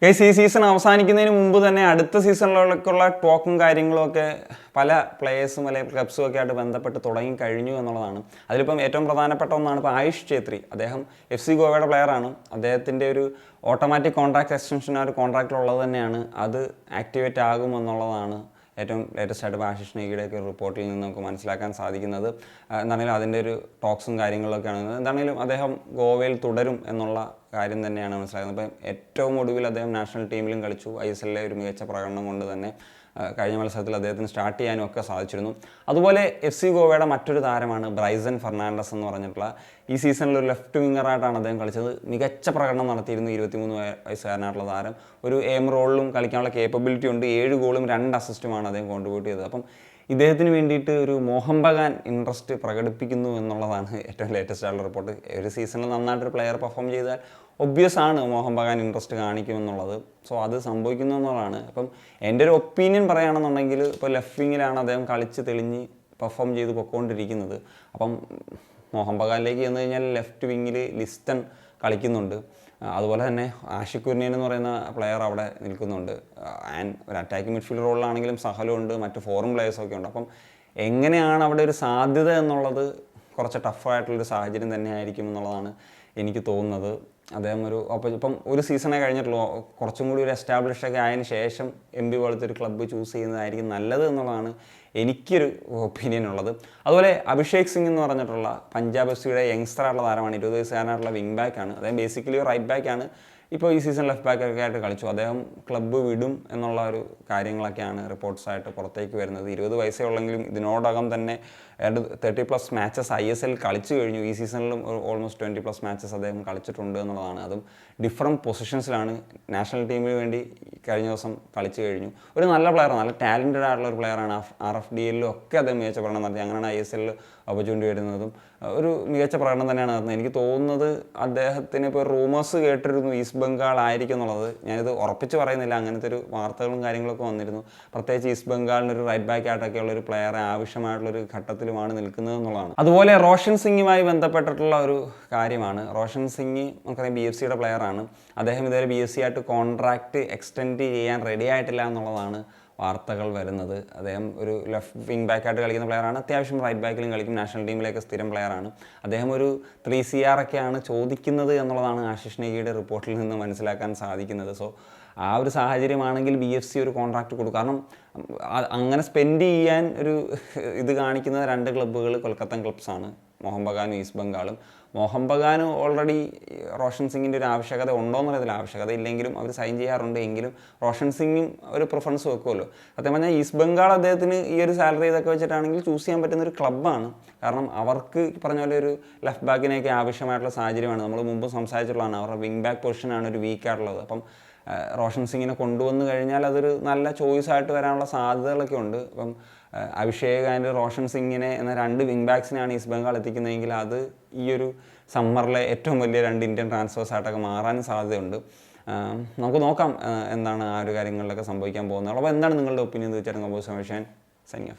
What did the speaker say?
Guys, ഈ season അവസാനിക്കുന്നതിന് മുമ്പ് തന്നെ അടുത്ത സീസണിലേക്കുള്ള ടോക്കും കാര്യങ്ങളും ഒക്കെ പല പ്ലേയേഴ്സും അല്ലെങ്കിൽ ക്ലബ്സും ഒക്കെ ആയിട്ട് ബന്ധപ്പെട്ട് തുടങ്ങി കഴിഞ്ഞു എന്നുള്ളതാണ്. അതിലിപ്പം ഏറ്റവും പ്രധാനപ്പെട്ട ഒന്നാണ് ഇപ്പോൾ ആയുഷ് ഛേത്രി. അദ്ദേഹം FC ഗോവയുടെ പ്ലെയറാണ്. അദ്ദേഹത്തിൻ്റെ ഒരു ഓട്ടോമാറ്റിക് കോൺട്രാക്ട് എക്സ്റ്റൻഷൻ ആ ഒരു കോൺട്രാക്റ്റിലുള്ളത് തന്നെയാണ്. അത് ആക്ടിവേറ്റ് ആകുമെന്നുള്ളതാണ് ഏറ്റവും ലേറ്റസ്റ്റ് ആയിട്ട് ആശിഷ് നേഗിയുടെയൊക്കെ ഒരു റിപ്പോർട്ടിൽ നിന്ന് നമുക്ക് മനസ്സിലാക്കാൻ സാധിക്കുന്നത്. എന്താണെങ്കിലും അതിൻ്റെ ഒരു ടോക്സും കാര്യങ്ങളൊക്കെയാണ്. എന്താണെങ്കിലും അദ്ദേഹം ഗോവയിൽ തുടരും എന്നുള്ള കാര്യം തന്നെയാണ് മനസ്സിലാക്കുന്നത്. അപ്പം ഏറ്റവും ഒടുവിൽ അദ്ദേഹം നാഷണൽ ടീമിലും കളിച്ചു. ISLലെ ഒരു മികച്ച പ്രകടനം കൊണ്ട് തന്നെ കഴിഞ്ഞ മത്സരത്തിൽ അദ്ദേഹത്തിന് സ്റ്റാർട്ട് ചെയ്യാനും ഒക്കെ സാധിച്ചിരുന്നു. അതുപോലെ FC ഗോവയുടെ മറ്റൊരു താരമാണ് ബ്രൈസൺ ഫെർണാണ്ടസ് എന്ന് പറഞ്ഞിട്ടുള്ള. ഈ സീസണിൽ ഒരു ലെഫ്റ്റ് വിങ്ങറായിട്ടാണ് അദ്ദേഹം കളിച്ചത്. മികച്ച പ്രകടനം നടത്തിയിരുന്നു 23 വയസ്സുകാരനായിട്ടുള്ള താരം. ഒരു എം റോളിലും കളിക്കാനുള്ള കേപ്പബിലിറ്റി ഉണ്ട്. 7 ഗോളും 2 അസിസ്റ്റുമാണ് അദ്ദേഹം കോൺട്രിബ്യൂട്ട് ചെയ്തത്. അപ്പം ഇദ്ദേഹത്തിന് വേണ്ടിയിട്ട് ഒരു മോഹൻ ബഗാൻ ഇൻട്രസ്റ്റ് പ്രകടിപ്പിക്കുന്നു എന്നുള്ളതാണ് ഏറ്റവും ലേറ്റസ്റ്റ് ആയിട്ടുള്ള റിപ്പോർട്ട്. ഒരു സീസണിൽ നന്നായിട്ടൊരു പ്ലെയർ പെർഫോം ചെയ്താൽ ഒബ്വിയസ് ആണ് മോഹൻ ബഗാൻ ഇൻട്രസ്റ്റ് കാണിക്കുമെന്നുള്ളത്. സോ അത് സംഭവിക്കുന്നു എന്നുള്ളതാണ്. അപ്പം എൻ്റെ ഒരു ഒപ്പീനിയൻ പറയുകയാണെന്നുണ്ടെങ്കിൽ ഇപ്പോൾ ലെഫ്റ്റ് വിങ്ങിലാണ് അദ്ദേഹം കളിച്ച് തെളിഞ്ഞ് പെർഫോം ചെയ്ത് പൊയ്ക്കൊണ്ടിരിക്കുന്നത്. അപ്പം മോഹൻ ബഗാനിലേക്ക് ചെന്ന് കഴിഞ്ഞാൽ ലെഫ്റ്റ് വിങ്ങിൽ ലിസ്റ്റൺ കളിക്കുന്നുണ്ട്. അതുപോലെ തന്നെ ആഷിഖ് കുര്യൻ എന്ന് പറയുന്ന പ്ലെയർ അവിടെ നിൽക്കുന്നുണ്ട്. ആൻഡ് ഒരു അറ്റാക്കിംഗ് മിഡ്ഫീൽഡ് റോളിലാണെങ്കിലും സഹലുണ്ട്, മറ്റ് ഫോറിൻ പ്ലെയേഴ്സൊക്കെ ഉണ്ട്. അപ്പം എങ്ങനെയാണ് അവിടെ ഒരു സാധ്യത എന്നുള്ളത് കുറച്ച് ടഫായിട്ടുള്ളൊരു സാഹചര്യം തന്നെയായിരിക്കും എന്നുള്ളതാണ് എനിക്ക് തോന്നുന്നത്. അദ്ദേഹം ഇപ്പം ഒരു സീസണേ കഴിഞ്ഞിട്ടുള്ളൂ. കുറച്ചും കൂടി ഒരു എസ്റ്റാബ്ലിഷൊക്കെ ആയതിനു ശേഷം MB പോലത്തെ ഒരു ക്ലബ്ബ് ചൂസ് ചെയ്യുന്നതായിരിക്കും നല്ലത് എന്നുള്ളതാണ് എനിക്കൊരു ഒപ്പീനിയൻ ഉള്ളത്. അതുപോലെ അഭിഷേക് സിംഗ് എന്ന് പറഞ്ഞിട്ടുള്ള പഞ്ചാബ് FCയുടെ യങ്സ്റ്ററായിട്ടുള്ള താരമാണ്. 20 വയസ്സുകാരനായിട്ടുള്ള വിങ് ബാക്കാണ്. അദ്ദേഹം ബേസിക്കലി റൈറ്റ് ബാക്കാണ്. ഇപ്പോൾ ഈ സീസൺ ലെഫ്റ്റ് ബാക്കൊക്കെ ആയിട്ട് കളിച്ചു. അദ്ദേഹം ക്ലബ്ബ് വിടും എന്നുള്ള ഒരു കാര്യങ്ങളൊക്കെയാണ് റിപ്പോർട്ട്സായിട്ട് പുറത്തേക്ക് വരുന്നത്. 20 വയസ്സേ ഉള്ളെങ്കിലും ഇതിനോടകം തന്നെ 30+ മാച്ചസ് ISL കളിച്ചു കഴിഞ്ഞു. ഈ സീസണിലും ഓൾമോസ്റ്റ് 20+ മാച്ചസ് അദ്ദേഹം കളിച്ചിട്ടുണ്ട് എന്നുള്ളതാണ്. അതും ഡിഫറെൻറ്റ് പൊസിഷൻസിലാണ്. നാഷണൽ ടീമിന് വേണ്ടി കഴിഞ്ഞ ദിവസം കളിച്ചു കഴിഞ്ഞു. ഒരു നല്ല പ്ലെയറാണ്, നല്ല ടാലൻറ്റഡ് ആയിട്ടുള്ള ഒരു പ്ലെയറാണ്. RFDLലും ഒക്കെ അദ്ദേഹം മികച്ച പ്രകടനം നടത്തി. അങ്ങനെയാണ് ISLൽ ഓപ്പർച്യൂണിറ്റി വരുന്നതും ഒരു മികച്ച പ്രകടനം തന്നെയാണ് നടത്തുന്നത്. എനിക്ക് തോന്നുന്നത് അദ്ദേഹത്തിന് ഇപ്പോൾ റൂമേഴ്സ് കേട്ടിരുന്നു ഈസ്റ്റ് ബംഗാൾ ആയിരിക്കും എന്നുള്ളത്. ഞാനിത് ഉറപ്പിച്ച് പറയുന്നില്ല, അങ്ങനത്തെ ഒരു വാർത്തകളും കാര്യങ്ങളൊക്കെ വന്നിരുന്നു. പ്രത്യേകിച്ച് ഈസ്റ്റ് ബംഗാളിനൊരു റൈറ്റ് ബാക്ക് ആയിട്ടൊക്കെയുള്ള ഒരു പ്ലെയറെ ആവശ്യമായിട്ടുള്ളൊരു ഘട്ടത്തിലുമാണ് നിൽക്കുന്നത് എന്നുള്ളതാണ്. അതുപോലെ റോഷൻ സിംഗുമായി ബന്ധപ്പെട്ടിട്ടുള്ള ഒരു കാര്യമാണ്. റോഷൻ സിംഗ് നമുക്കറിയാം BFCയുടെ പ്ലെയറാണ്. അദ്ദേഹം ഇതുവരെ BFC ആയിട്ട് കോൺട്രാക്റ്റ് എക്സ്റ്റെൻഡ് ചെയ്യാൻ റെഡി ആയിട്ടില്ല എന്നുള്ളതാണ് വാർത്തകൾ വരുന്നത്. അദ്ദേഹം ഒരു ലെഫ്റ്റ് വിങ് ബാക്കായിട്ട് കളിക്കുന്ന പ്ലെയറാണ്. അത്യാവശ്യം റൈറ്റ് ബാക്കിലും കളിക്കും. നാഷണൽ ടീമിലേക്ക് സ്ഥിരം പ്ലെയറാണ്. അദ്ദേഹം ഒരു 3 CR ഒക്കെയാണ് ചോദിക്കുന്നത് എന്നുള്ളതാണ് ആശിഷ് നേഗിയുടെ റിപ്പോർട്ടിൽ നിന്ന് മനസ്സിലാക്കാൻ സാധിക്കുന്നത്. സോ ആ ഒരു സാഹചര്യമാണെങ്കിൽ BFC ഒരു കോൺട്രാക്റ്റ് കൊടുക്കും. കാരണം അങ്ങനെ സ്പെൻഡ് ചെയ്യാൻ ഒരു ഇത് കാണിക്കുന്ന 2 ക്ലബ്ബുകൾ കൊൽക്കത്തൻ ക്ലബ്സാണ്, മോഹൻ ബഗാനും ഈസ്റ്റ് ബംഗാളും. മോഹൻ ബഗാനും ഓൾറെഡി റോഷൻ സിംഗിൻ്റെ ഒരു ആവശ്യകത ഉണ്ടോ എന്നുള്ളതിൽ ആവശ്യകത ഇല്ലെങ്കിലും അവർ സൈൻ ചെയ്യാറുണ്ട്. എങ്കിലും റോഷൻ സിംഗും ഒരു പ്രിഫറൻസ് വെക്കുമല്ലോ. സത്യം പറഞ്ഞാൽ ഈസ്റ്റ് ബംഗാൾ അദ്ദേഹത്തിന് ഈ ഒരു സാലറി ഇതൊക്കെ വെച്ചിട്ടാണെങ്കിൽ ചൂസ് ചെയ്യാൻ പറ്റുന്ന ഒരു ക്ലബ്ബാണ്. കാരണം അവർക്ക് പറഞ്ഞ പോലെ ഒരു ലെഫ്റ്റ് ബാക്കിനൊക്കെ ആവശ്യമായിട്ടുള്ള സാഹചര്യമാണ്. നമ്മൾ മുമ്പ് സംസാരിച്ചിട്ടുള്ളതാണ്. അവരുടെ വിങ് ബാക്ക് പൊസിഷനാണ് ഒരു വീക്കായിട്ടുള്ളത്. അപ്പം റോഷൻ സിംഗിനെ കൊണ്ടുവന്നു കഴിഞ്ഞാൽ അതൊരു നല്ല ചോയ്സായിട്ട് വരാനുള്ള സാധ്യതകളൊക്കെ ഉണ്ട്. അപ്പം അഭിഷേക് ആൻഡ് റോഷൻ സിംഗിനെ എന്ന 2 വിങ് ബാക്സിനെയാണ് ഈസ്റ്റ് ബംഗാൾ എത്തിക്കുന്നതെങ്കിൽ അത് ഈ ഒരു സമ്മറിലെ ഏറ്റവും വലിയ 2 ഇന്ത്യൻ ട്രാൻസ്ഫേഴ്സ് ആയിട്ടൊക്കെ മാറാനും സാധ്യതയുണ്ട്. നമുക്ക് നോക്കാം എന്താണ് ആ ഒരു കാര്യങ്ങളിലൊക്കെ സംഭവിക്കാൻ പോകുന്നത്. അപ്പോൾ എന്താണ് നിങ്ങളുടെ ഒപ്പീനിയൻ തീർച്ചയായിട്ടും കമ്പോസ് സൈനിങ് ഓഫ്.